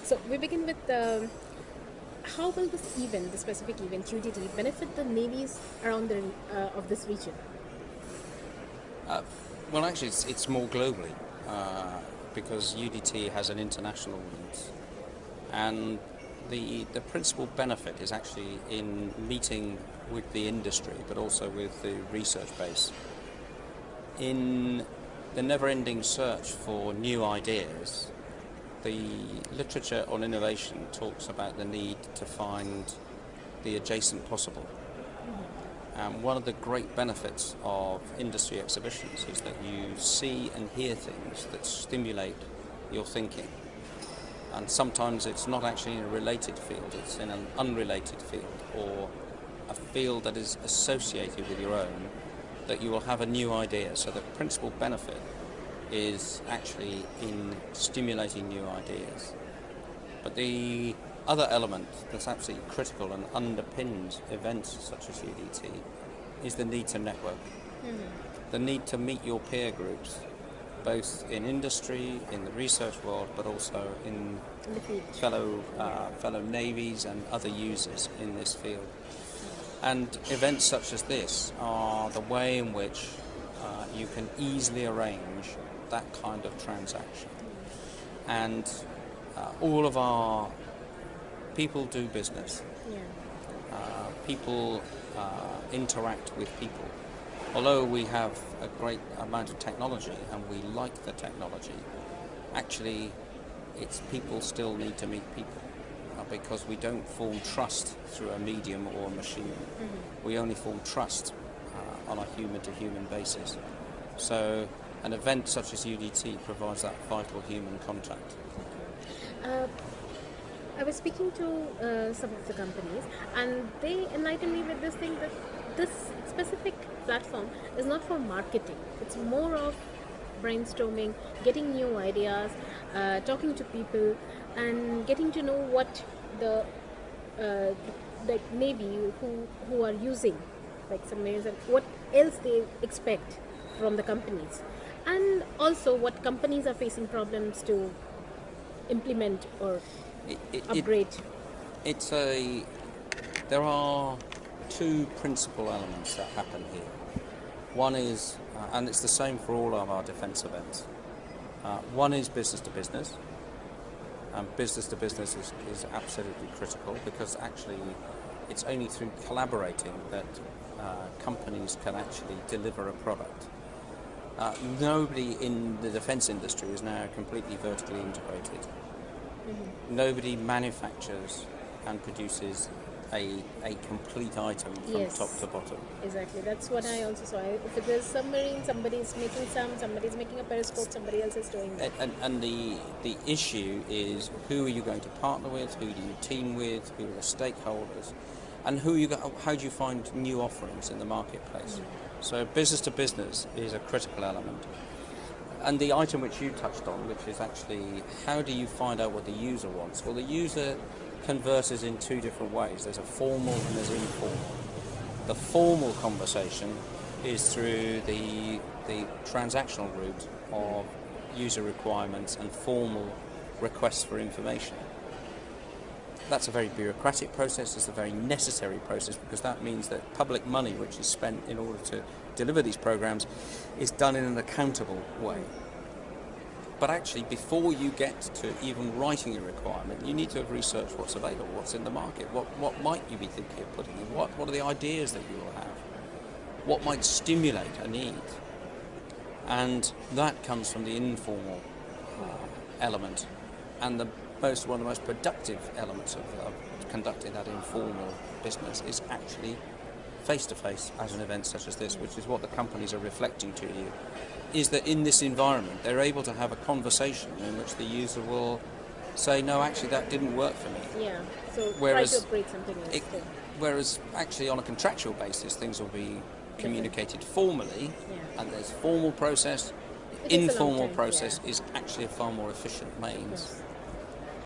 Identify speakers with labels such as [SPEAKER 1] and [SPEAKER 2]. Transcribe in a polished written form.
[SPEAKER 1] So we begin with how will this event, the specific event, UDT, benefit the navies around the of this region?
[SPEAKER 2] Uh, well, actually, it's more globally because UDT has an international audience, and the principal benefit is actually in meeting with the industry, but also with the research base. In the never-ending search for new ideas, the literature on innovation talks about the need to find the adjacent possible. One of the great benefits of industry exhibitions is that you see and hear things that stimulate your thinking. And sometimes it's not actually in a related field, it's in an unrelated field or a field that is associated with your own, that you will have a new idea. So the principal benefit is actually in stimulating new ideas. But the other element that's absolutely critical and underpins events such as UDT is the need to network. The need to meet your peer groups, both in industry, in the research world, but also in fellow navies and other users in this field. And events such as this are the way in which you can easily arrange that kind of transaction. And all of our people do business. People interact with people. Although we have a great amount of technology and we like the technology, actually it's people still need to meet people because we don't form trust through a medium or a machine. We only form trust on a human-to-human basis. So an event such as UDT provides that vital human contact.
[SPEAKER 1] I was speaking to some of the companies, and they enlightened me with this thing that this specific platform is not for marketing. It's more of brainstorming, getting new ideas, talking to people, and getting to know what the Navy who are using, like submarines, and what else they expect from the companies, and also what companies are facing problems to implement or upgrade.
[SPEAKER 2] There are two principal elements that happen here. One is, and it's the same for all of our defence events, one is business to business, and business to business is absolutely critical because actually it's only through collaborating that companies can actually deliver a product. Nobody in the defence industry is now completely vertically integrated. Nobody manufactures and produces a complete item from top to bottom.
[SPEAKER 1] Exactly, that's what I also saw. If it is submarine, somebody's making a periscope, somebody else is doing that.
[SPEAKER 2] And the issue is, who are you going to partner with, who do you team with, who are the stakeholders, and how do you find new offerings in the marketplace? So business to business is a critical element. And the item which you touched on, which is actually how do you find out what the user wants? Well, the user converses in two different ways. There's a formal and there's informal. The formal conversation is through the transactional route of user requirements and formal requests for information. That's a very bureaucratic process. It's a very necessary process because that means that public money, which is spent in order to deliver these programs, is done in an accountable way. But actually, before you get to even writing a requirement, you need to have researched what's available, what's in the market, what might you be thinking of putting in, what are the ideas that you will have, what might stimulate a need. And that comes from the informal element. And one of the most productive elements of conducting that informal business is actually face-to-face as an event such as this, which is what the companies are reflecting to you, is that in this environment they're able to have a conversation in which the user will say, no, actually that didn't work for me.
[SPEAKER 1] Yeah, so try to upgrade something else.
[SPEAKER 2] Whereas actually on a contractual basis things will be communicated formally, and there's formal process. Informal process is actually a far more efficient means